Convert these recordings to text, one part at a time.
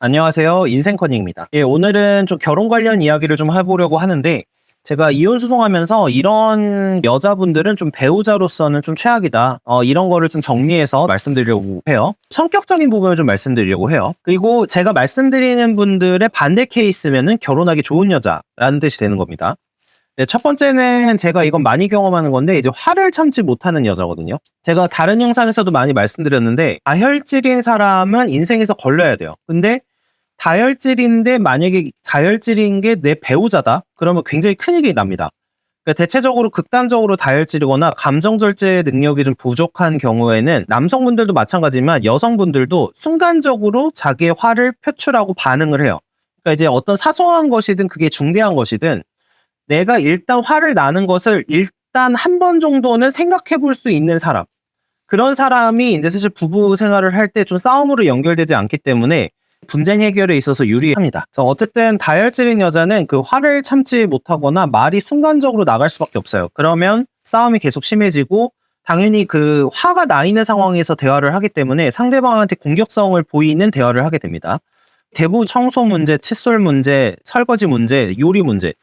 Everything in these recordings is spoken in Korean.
안녕하세요. 인생커닝입니다. 오늘은 좀 결혼 관련 이야기를 좀 해보려고 하는데, 제가 이혼 소송하면서 이런 여자분들은 좀 배우자로서는 좀 최악이다. 이런 거를 좀 정리해서 말씀드리려고 해요. 성격적인 부분을 좀 말씀드리려고 해요. 그리고 제가 말씀드리는 분들의 반대 케이스면은 결혼하기 좋은 여자라는 뜻이 되는 겁니다. 네, 첫 번째는 제가 이건 많이 경험하는 건데, 이제 화를 참지 못하는 여자거든요. 제가 다른 영상에서도 많이 말씀드렸는데, 다혈질인 사람은 인생에서 걸려야 돼요. 근데 다혈질인데 만약에 다혈질인 게 내 배우자다? 그러면 굉장히 큰일이 납니다. 그러니까 대체적으로 극단적으로 다혈질이거나 감정 절제 능력이 좀 부족한 경우에는 남성분들도 마찬가지지만 여성분들도 순간적으로 자기의 화를 표출하고 반응을 해요. 그러니까 이제 어떤 사소한 것이든 그게 중대한 것이든 내가 일단 화를 나는 것을 일단 한 번 정도는 생각해 볼 수 있는 사람. 그런 사람이 이제 사실 부부 생활을 할 때 좀 싸움으로 연결되지 않기 때문에 분쟁 해결에 있어서 유리합니다. 그래서 어쨌든 다혈질인 여자는 그 화를 참지 못하거나 말이 순간적으로 나갈 수밖에 없어요. 그러면 싸움이 계속 심해지고 당연히 그 화가 나 있는 상황에서 대화를 하기 때문에 상대방한테 공격성을 보이는 대화를 하게 됩니다. 대부분 청소 문제, 칫솔 문제, 설거지 문제, 요리 문제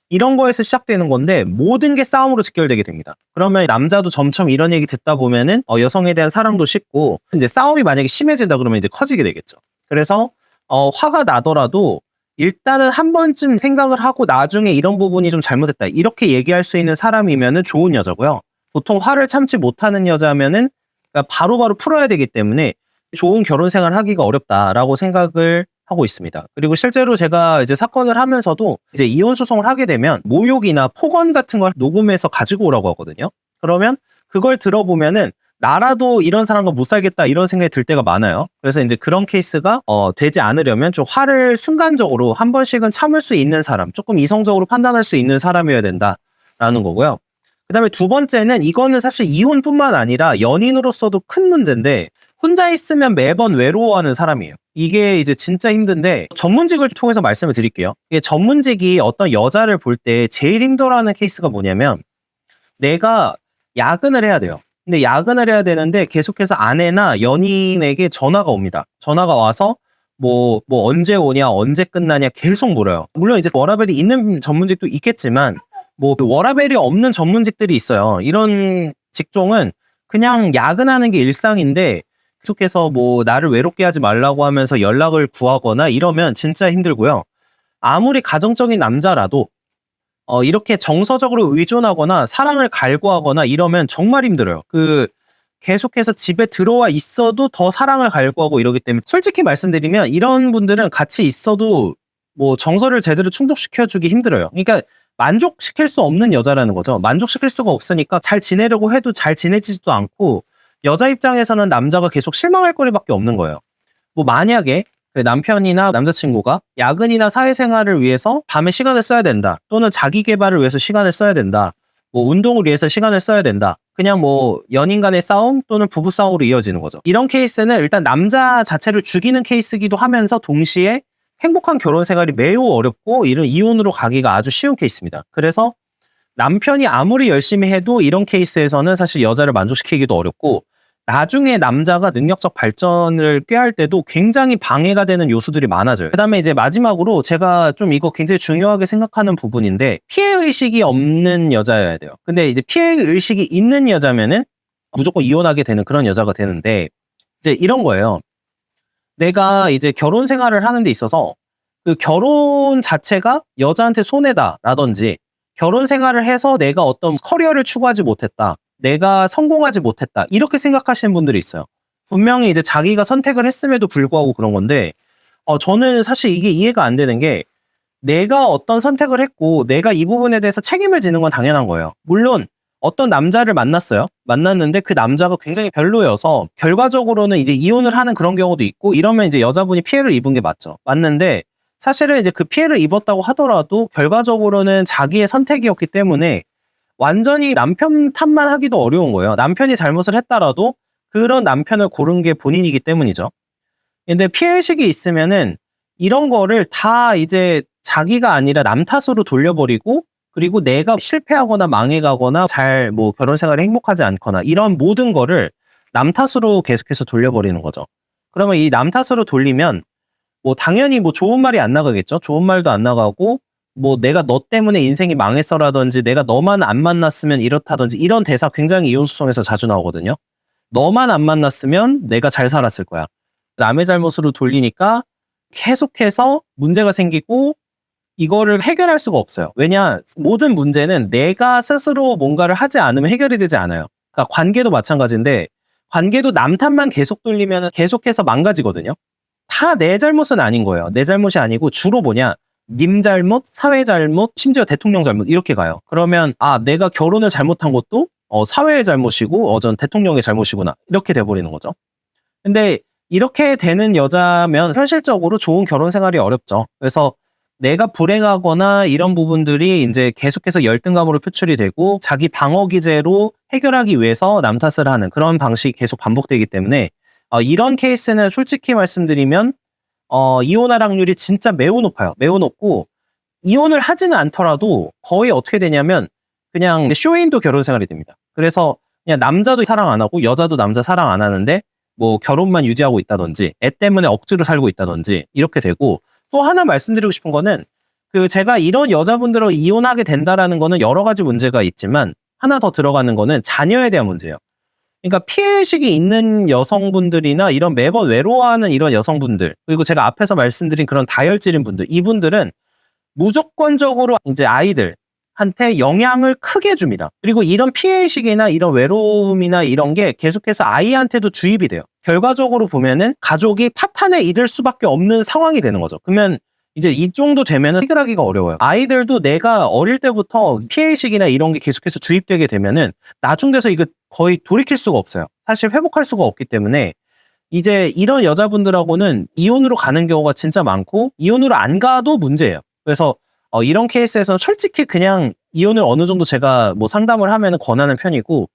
이런 거에서 시작되는 건데 모든 게 싸움으로 직결되게 됩니다. 그러면 남자도 점점 이런 얘기 듣다 보면은 여성에 대한 사랑도 식고 이제 싸움이 만약에 심해진다 그러면 이제 커지게 되겠죠. 그래서 화가 나더라도 일단은 한 번쯤 생각을 하고 나중에 이런 부분이 좀 잘못됐다 이렇게 얘기할 수 있는 사람이면은 좋은 여자고요. 보통 화를 참지 못하는 여자면은 바로바로 풀어야 되기 때문에 좋은 결혼 생활 하기가 어렵다라고 생각을 하고 있습니다. 그리고 실제로 제가 이제 사건을 하면서도 이제 이혼 소송을 하게 되면 모욕이나 폭언 같은 걸 녹음해서 가지고 오라고 하거든요. 그러면 그걸 들어보면은 나라도 이런 사람과 못 살겠다 이런 생각이 들 때가 많아요. 그래서 이제 그런 케이스가 되지 않으려면 좀 화를 순간적으로 한 번씩은 참을 수 있는 사람, 조금 이성적으로 판단할 수 있는 사람이어야 된다라는 거고요. 그다음에 두 번째는 이거는 사실 이혼뿐만 아니라 연인으로서도 큰 문제인데 혼자 있으면 매번 외로워하는 사람이에요. 이게 이제 진짜 힘든데 전문직을 통해서 말씀을 드릴게요. 이게 전문직이 어떤 여자를 볼 때 제일 힘들어하는 케이스가 뭐냐면 내가 야근을 해야 돼요. 근데 야근을 해야 되는데 계속해서 아내나 연인에게 전화가 옵니다. 전화가 와서 뭐 언제 오냐, 언제 끝나냐 계속 물어요. 물론 이제 워라밸이 있는 전문직도 있겠지만 뭐 워라밸이 없는 전문직들이 있어요. 이런 직종은 그냥 야근하는 게 일상인데 계속해서 뭐 나를 외롭게 하지 말라고 하면서 연락을 구하거나 이러면 진짜 힘들고요. 아무리 가정적인 남자라도 이렇게 정서적으로 의존하거나 사랑을 갈구하거나 이러면 정말 힘들어요. 계속해서 집에 들어와 있어도 더 사랑을 갈구하고 이러기 때문에 솔직히 말씀드리면 이런 분들은 같이 있어도 뭐 정서를 제대로 충족시켜주기 힘들어요. 그러니까 만족시킬 수 없는 여자라는 거죠. 만족시킬 수가 없으니까 잘 지내려고 해도 잘 지내지도 않고 여자 입장에서는 남자가 계속 실망할 거리밖에 없는 거예요. 뭐 만약에 그 남편이나 남자친구가 야근이나 사회생활을 위해서 밤에 시간을 써야 된다. 또는 자기 개발을 위해서 시간을 써야 된다. 뭐 운동을 위해서 시간을 써야 된다. 그냥 뭐 연인 간의 싸움 또는 부부 싸움으로 이어지는 거죠. 이런 케이스는 일단 남자 자체를 죽이는 케이스이기도 하면서 동시에 행복한 결혼 생활이 매우 어렵고 이런 이혼으로 가기가 아주 쉬운 케이스입니다. 그래서 남편이 아무리 열심히 해도 이런 케이스에서는 사실 여자를 만족시키기도 어렵고 나중에 남자가 능력적 발전을 꾀할 때도 굉장히 방해가 되는 요소들이 많아져요. 그다음에 이제 마지막으로 제가 좀 이거 굉장히 중요하게 생각하는 부분인데 피해의식이 없는 여자여야 돼요. 근데 이제 피해의식이 있는 여자면은 무조건 이혼하게 되는 그런 여자가 되는데 이제 이런 거예요. 내가 이제 결혼 생활을 하는 데 있어서 그 결혼 자체가 여자한테 손해다라든지 결혼 생활을 해서 내가 어떤 커리어를 추구하지 못했다. 내가 성공하지 못했다. 이렇게 생각하시는 분들이 있어요. 분명히 이제 자기가 선택을 했음에도 불구하고 그런 건데, 저는 사실 이게 이해가 안 되는 게, 내가 어떤 선택을 했고, 내가 이 부분에 대해서 책임을 지는 건 당연한 거예요. 물론, 어떤 남자를 만났어요. 만났는데 그 남자가 굉장히 별로여서, 결과적으로는 이제 이혼을 하는 그런 경우도 있고, 이러면 이제 여자분이 피해를 입은 게 맞죠. 맞는데, 사실은 이제 그 피해를 입었다고 하더라도, 결과적으로는 자기의 선택이었기 때문에, 완전히 남편 탓만 하기도 어려운 거예요. 남편이 잘못을 했다라도 그런 남편을 고른 게 본인이기 때문이죠. 근데 피해의식이 있으면은 이런 거를 다 이제 자기가 아니라 남 탓으로 돌려버리고 그리고 내가 실패하거나 망해가거나 잘 뭐 결혼 생활에 행복하지 않거나 이런 모든 거를 남 탓으로 계속해서 돌려버리는 거죠. 그러면 이 남 탓으로 돌리면 뭐 당연히 뭐 좋은 말이 안 나가겠죠. 좋은 말도 안 나가고 뭐 내가 너 때문에 인생이 망했어라든지 내가 너만 안 만났으면 이렇다든지 이런 대사 굉장히 이혼 소송에서 자주 나오거든요. 너만 안 만났으면 내가 잘 살았을 거야. 남의 잘못으로 돌리니까 계속해서 문제가 생기고 이거를 해결할 수가 없어요. 왜냐, 모든 문제는 내가 스스로 뭔가를 하지 않으면 해결이 되지 않아요. 그러니까 관계도 마찬가지인데 관계도 남 탓만 계속 돌리면 계속해서 망가지거든요. 다 내 잘못은 아닌 거예요. 내 잘못이 아니고 주로 뭐냐, 님 잘못, 사회 잘못, 심지어 대통령 잘못 이렇게 가요. 그러면 내가 결혼을 잘못한 것도 사회의 잘못이고 전 대통령의 잘못이구나 이렇게 돼버리는 거죠. 근데 이렇게 되는 여자면 현실적으로 좋은 결혼 생활이 어렵죠. 그래서 내가 불행하거나 이런 부분들이 이제 계속해서 열등감으로 표출이 되고 자기 방어 기제로 해결하기 위해서 남 탓을 하는 그런 방식이 계속 반복되기 때문에 이런 케이스는 솔직히 말씀드리면 이혼 하락률이 진짜 매우 높아요. 매우 높고 이혼을 하지는 않더라도 거의 어떻게 되냐면 그냥 쇼윈도 결혼 생활이 됩니다. 그래서 그냥 남자도 사랑 안 하고 여자도 남자 사랑 안 하는데 뭐 결혼만 유지하고 있다든지 애 때문에 억지로 살고 있다든지 이렇게 되고, 또 하나 말씀드리고 싶은 거는 제가 이런 여자분들을 이혼하게 된다라는 거는 여러 가지 문제가 있지만 하나 더 들어가는 거는 자녀에 대한 문제예요. 그러니까 피해의식이 있는 여성분들이나 이런 매번 외로워하는 이런 여성분들, 그리고 제가 앞에서 말씀드린 그런 다혈질인 분들, 이분들은 무조건적으로 이제 아이들한테 영향을 크게 줍니다. 그리고 이런 피해의식이나 이런 외로움이나 이런 게 계속해서 아이한테도 주입이 돼요. 결과적으로 보면은 가족이 파탄에 이를 수밖에 없는 상황이 되는 거죠. 그러면 이제 이 정도 되면은 해결하기가 어려워요. 아이들도 내가 어릴 때부터 피해의식이나 이런 게 계속해서 주입되게 되면은 나중 돼서 이거 거의 돌이킬 수가 없어요. 사실 회복할 수가 없기 때문에 이제 이런 여자분들하고는 이혼으로 가는 경우가 진짜 많고 이혼으로 안 가도 문제예요. 그래서 이런 케이스에서는 솔직히 그냥 이혼을 어느 정도 제가 뭐 상담을 하면은 권하는 편이고,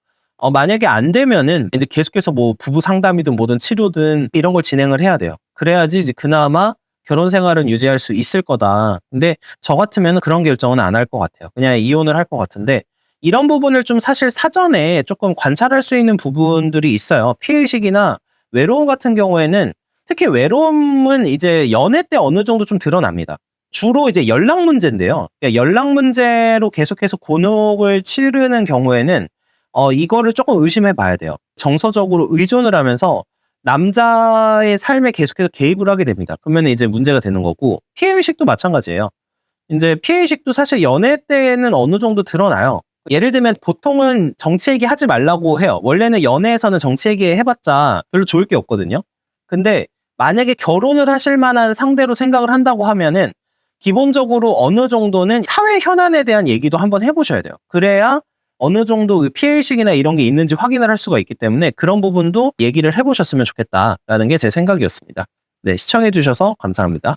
만약에 안 되면은 이제 계속해서 뭐 부부 상담이든 뭐든 치료든 이런 걸 진행을 해야 돼요. 그래야지 이제 그나마 결혼 생활은 유지할 수 있을 거다. 근데 저 같으면 그런 결정은 안 할 것 같아요. 그냥 이혼을 할 것 같은데, 이런 부분을 좀 사실 사전에 조금 관찰할 수 있는 부분들이 있어요. 피해의식이나 외로움 같은 경우에는, 특히 외로움은 이제 연애 때 어느 정도 좀 드러납니다. 주로 이제 연락 문제인데요. 그러니까 연락 문제로 계속해서 곤혹을 치르는 경우에는 이거를 조금 의심해 봐야 돼요. 정서적으로 의존을 하면서 남자의 삶에 계속해서 개입을 하게 됩니다. 그러면 이제 문제가 되는 거고, 피해의식도 마찬가지예요. 이제 피해의식도 사실 연애 때는 어느 정도 드러나요. 예를 들면 보통은 정치 얘기 하지 말라고 해요. 원래는 연애에서는 정치 얘기 해봤자 별로 좋을 게 없거든요. 근데 만약에 결혼을 하실 만한 상대로 생각을 한다고 하면은 기본적으로 어느 정도는 사회 현안에 대한 얘기도 한번 해보셔야 돼요. 그래야 어느 정도 피해의식이나 이런 게 있는지 확인을 할 수가 있기 때문에 그런 부분도 얘기를 해보셨으면 좋겠다라는 게 제 생각이었습니다. 네, 시청해주셔서 감사합니다.